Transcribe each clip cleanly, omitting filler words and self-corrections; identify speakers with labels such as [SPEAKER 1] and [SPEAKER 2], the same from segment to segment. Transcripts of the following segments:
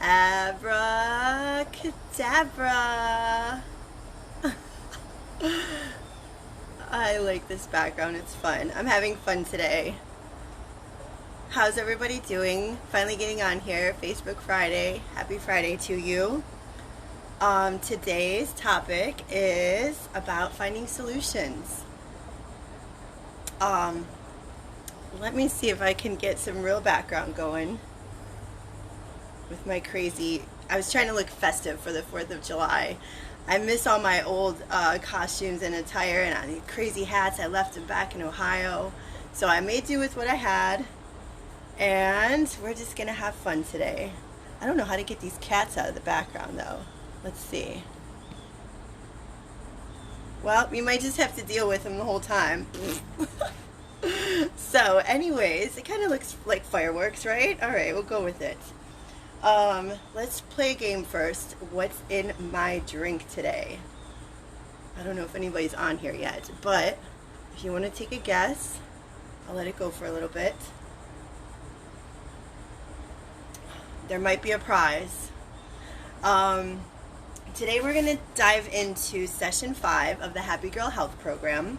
[SPEAKER 1] Abracadabra. I like this background, it's fun. I'm having fun today. How's everybody doing? Finally getting on here, Facebook Friday. Happy Friday to you. Today's topic is about finding solutions. Let me see if I can get some real background going with my crazy, I was trying to look festive for the 4th of July. I miss all my old costumes and attire and crazy hats. I left them back in Ohio. So I made do with what I had. And we're just going to have fun today. I don't know how to get these cats out of the background though. Let's see. Well, you might just have to deal with them the whole time. So anyways, it kind of looks like fireworks, right? Alright, we'll go with it. Let's play a game first. What's in my drink today? I don't know if anybody's on here yet, but if you want to take a guess, I'll let it go for a little bit. There might be a prize. Today we're going to dive into session 5 of the Happygirl Health Program.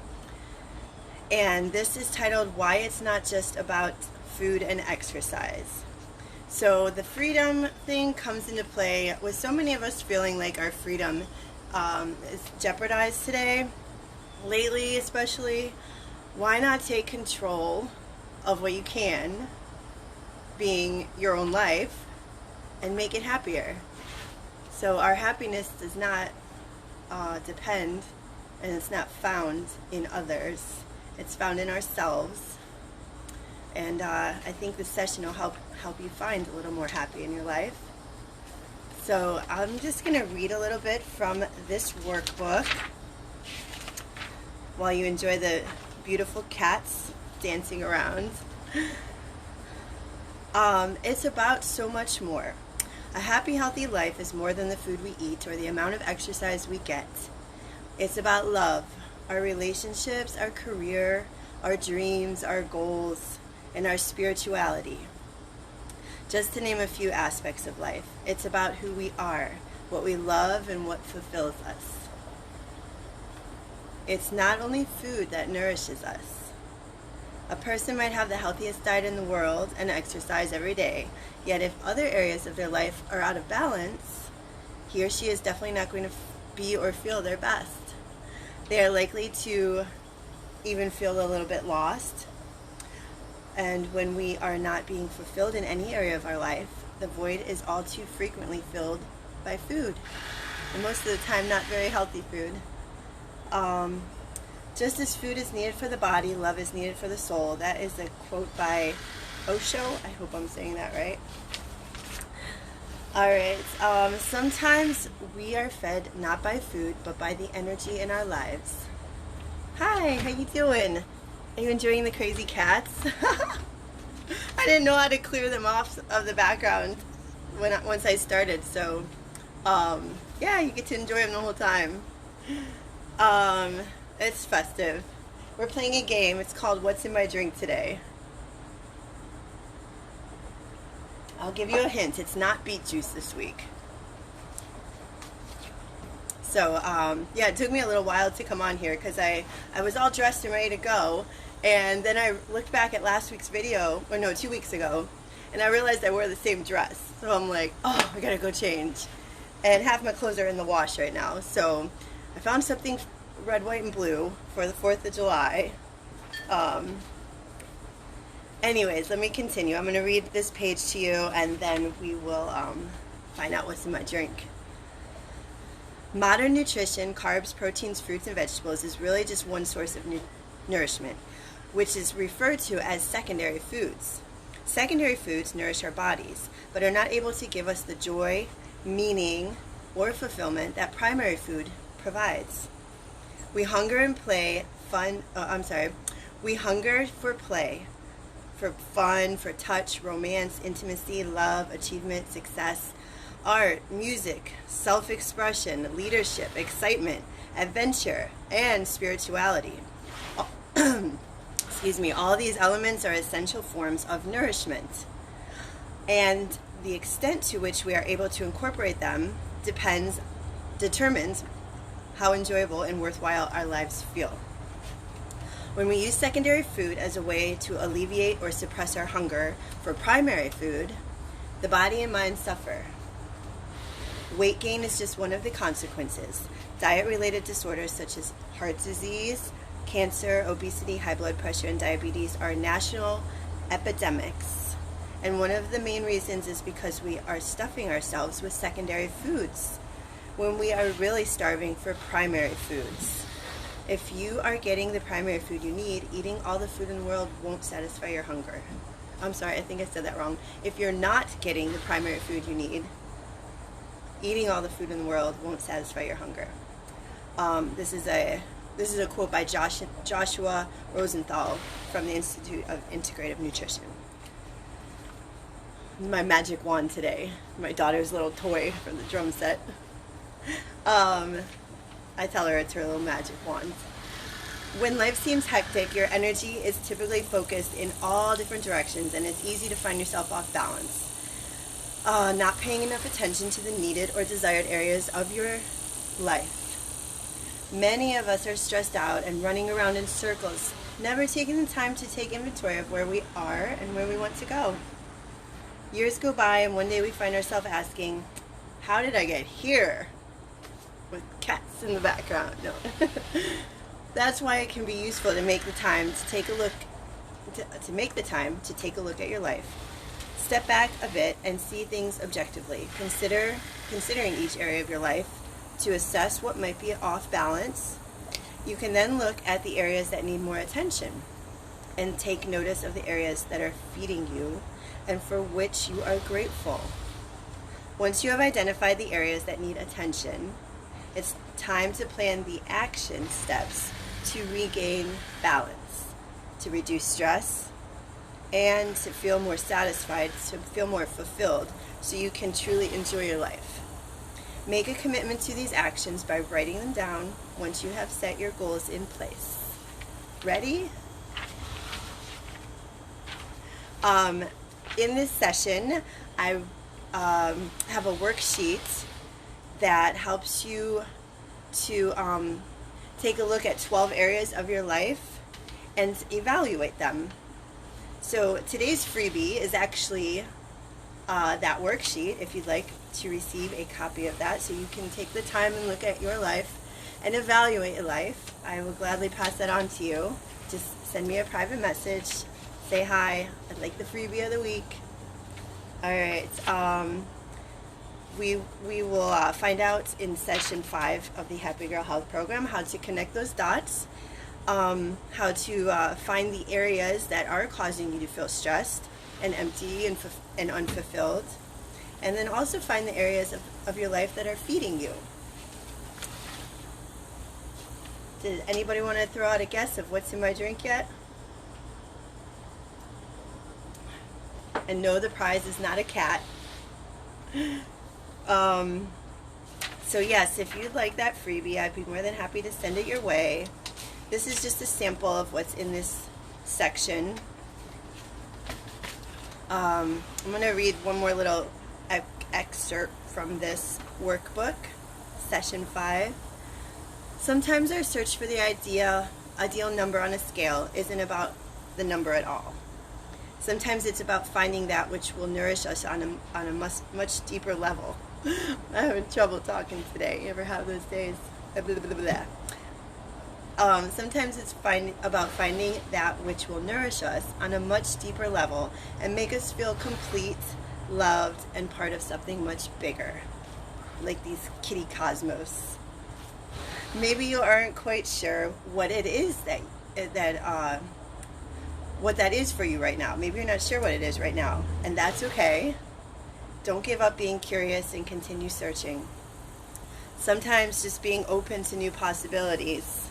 [SPEAKER 1] And this is titled, Why It's Not Just About Food and Exercise. So the freedom thing comes into play with so many of us feeling like our freedom is jeopardized today, lately especially. Why not take control of what you can, being your own life, and make it happier? So our happiness does not depend, and it's not found in others. It's found in ourselves. And I think this session will help you find a little more happy in your life. So I'm just going to read a little bit from this workbook while you enjoy the beautiful cats dancing around. It's about so much more. A happy, healthy life is more than the food we eat or the amount of exercise we get. It's about love, our relationships, our career, our dreams, our goals, and our spirituality. Just to name a few aspects of life, it's about who we are, what we love, and what fulfills us. It's not only food that nourishes us. A person might have the healthiest diet in the world and exercise every day, yet if other areas of their life are out of balance, he or she is definitely not going to be or feel their best. They are likely to even feel a little bit lost. And when we are not being fulfilled in any area of our life, the void is all too frequently filled by food. And most of the time, not very healthy food. Just as food is needed for the body, love is needed for the soul. That is a quote by Osho. I hope I'm saying that right. Alright, sometimes we are fed not by food, but by the energy in our lives. Hi, how you doing? Are you enjoying the crazy cats? I didn't know how to clear them off of the background once I started, so yeah, you get to enjoy them the whole time. It's festive. We're playing a game. It's called What's in My Drink Today? I'll give you a hint. It's not beet juice this week. So, yeah, it took me a little while to come on here because I was all dressed and ready to go. And then I looked back at last week's video, or no, 2 weeks ago, and I realized I wore the same dress. So I'm like, oh, I gotta go change. And half my clothes are in the wash right now. So I found something red, white, and blue for the 4th of July. Anyways, let me continue. I'm going to read this page to you, and then we will find out what's in my drink. Modern nutrition, carbs, proteins, fruits, and vegetables is really just one source of nourishment, which is referred to as secondary foods. Secondary foods nourish our bodies, but are not able to give us the joy, meaning, or fulfillment that primary food provides. We hunger and play We hunger for play, for fun, for touch, romance, intimacy, love, achievement, success, art, music, self-expression, leadership, excitement, adventure, and spirituality. Excuse me, all these elements are essential forms of nourishment. And the extent to which we are able to incorporate them determines how enjoyable and worthwhile our lives feel. When we use secondary food as a way to alleviate or suppress our hunger for primary food, the body and mind suffer. Weight gain is just one of the consequences. Diet-related disorders such as heart disease, cancer, obesity, high blood pressure, and diabetes are national epidemics. And one of the main reasons is because we are stuffing ourselves with secondary foods when we are really starving for primary foods. If you are getting the primary food you need, eating all the food in the world won't satisfy your hunger. I'm sorry, I think I said that wrong. If you're not getting the primary food you need, eating all the food in the world won't satisfy your hunger. This is a quote by Joshua Rosenthal from the Institute of Integrative Nutrition. My magic wand today, my daughter's little toy from the drum set. I tell her it's her little magic wand. When life seems hectic, your energy is typically focused in all different directions, and it's easy to find yourself off balance. Not paying enough attention to the needed or desired areas of your life. Many of us are stressed out and running around in circles, never taking the time to take inventory of where we are and where we want to go. Years go by, and one day we find ourselves asking, how did I get here? With cats in the background. No. That's why it can be useful to make the time to take a look at your life. Step back a bit and see things objectively. Considering each area of your life to assess what might be off balance. You can then look at the areas that need more attention and take notice of the areas that are feeding you and for which you are grateful. Once you have identified the areas that need attention, it's time to plan the action steps to regain balance, to reduce stress, and to feel more satisfied, to feel more fulfilled, so you can truly enjoy your life. Make a commitment to these actions by writing them down once you have set your goals in place. Ready? In this session, I have a worksheet that helps you to take a look at 12 areas of your life and evaluate them. So today's freebie is actually that worksheet, if you'd like to receive a copy of that, so you can take the time and look at your life and evaluate your life. I will gladly pass that on to you. Just send me a private message, say hi, I'd like the freebie of the week. Alright, we will find out in session 5 of the Happygirl Health Program how to connect those dots, how to find the areas that are causing you to feel stressed and empty and unfulfilled, and then also find the areas of your life that are feeding you. Did anybody want to throw out a guess of what's in my drink yet? And no, the prize is not a cat. So yes, if you'd like that freebie, I'd be more than happy to send it your way. This is just a sample of what's in this section. I'm going to read one more little excerpt from this workbook, session 5. Sometimes our search for the ideal number on a scale isn't about the number at all. Sometimes it's about finding that which will nourish us on a much deeper level. I'm having trouble talking today. You ever have those days? Blah, blah, blah, blah. Sometimes it's about finding that which will nourish us on a much deeper level and make us feel complete, loved, and part of something much bigger, like these kitty cosmos. Maybe you aren't quite sure what it is what that is for you right now. Maybe you're not sure what it is right now, and that's okay. Don't give up being curious and continue searching. Sometimes just being open to new possibilities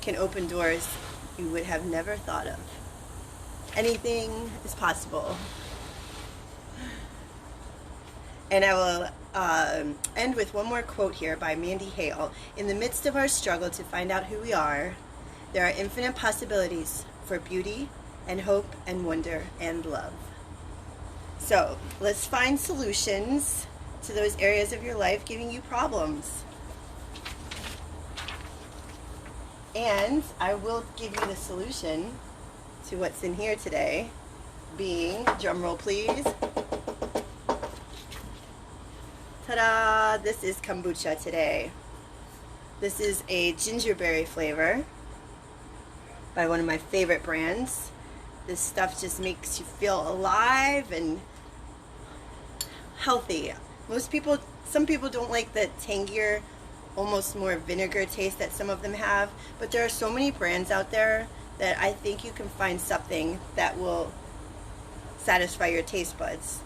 [SPEAKER 1] can open doors you would have never thought of. Anything is possible. And I will end with one more quote here by Mandy Hale. In the midst of our struggle to find out who we are, there are infinite possibilities for beauty and hope and wonder and love. So let's find solutions to those areas of your life giving you problems. And I will give you the solution to what's in here today, being, drumroll please, ta-da! This is kombucha today. This is a gingerberry flavor by one of my favorite brands. This stuff just makes you feel alive and healthy. Some people don't like the tangier, almost more vinegar taste that some of them have, but there are so many brands out there that I think you can find something that will satisfy your taste buds.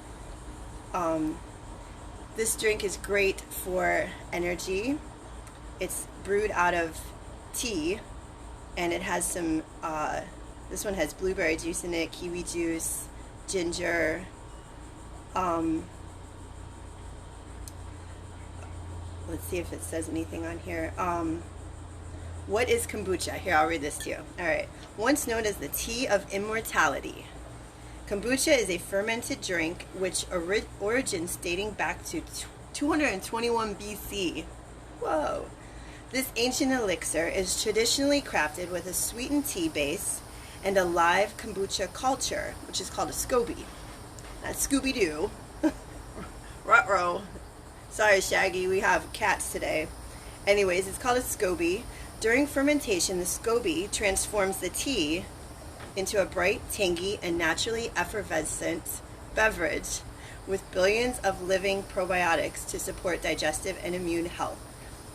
[SPEAKER 1] This drink is great for energy. It's brewed out of tea, and it has some, this one has blueberry juice in it, kiwi juice, ginger, let's see if it says anything on here. What is kombucha? Here, I'll read this to you. Alright. Once known as the tea of immortality, kombucha is a fermented drink which origins dating back to 221 BC. Whoa! This ancient elixir is traditionally crafted with a sweetened tea base and a live kombucha culture, which is called a SCOBY. That's Scooby-Doo. Ruh-roh. Sorry, Shaggy, we have cats today. Anyways, it's called a SCOBY. During fermentation, the SCOBY transforms the tea into a bright, tangy, and naturally effervescent beverage with billions of living probiotics to support digestive and immune health.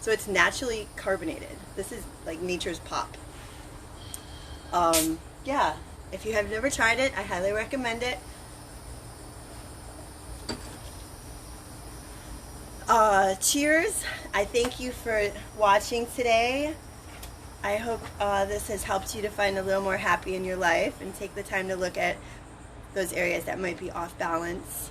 [SPEAKER 1] So it's naturally carbonated. This is like nature's pop. Yeah, if you have never tried it, I highly recommend it. Cheers. I thank you for watching today. I hope this has helped you to find a little more happy in your life and take the time to look at those areas that might be off balance.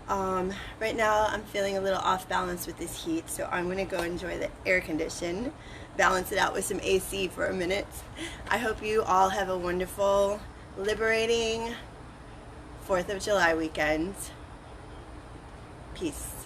[SPEAKER 1] Right now I'm feeling a little off balance with this heat, so I'm going to go enjoy the air condition, balance it out with some AC for a minute. I hope you all have a wonderful, liberating 4th of July weekend. Peace.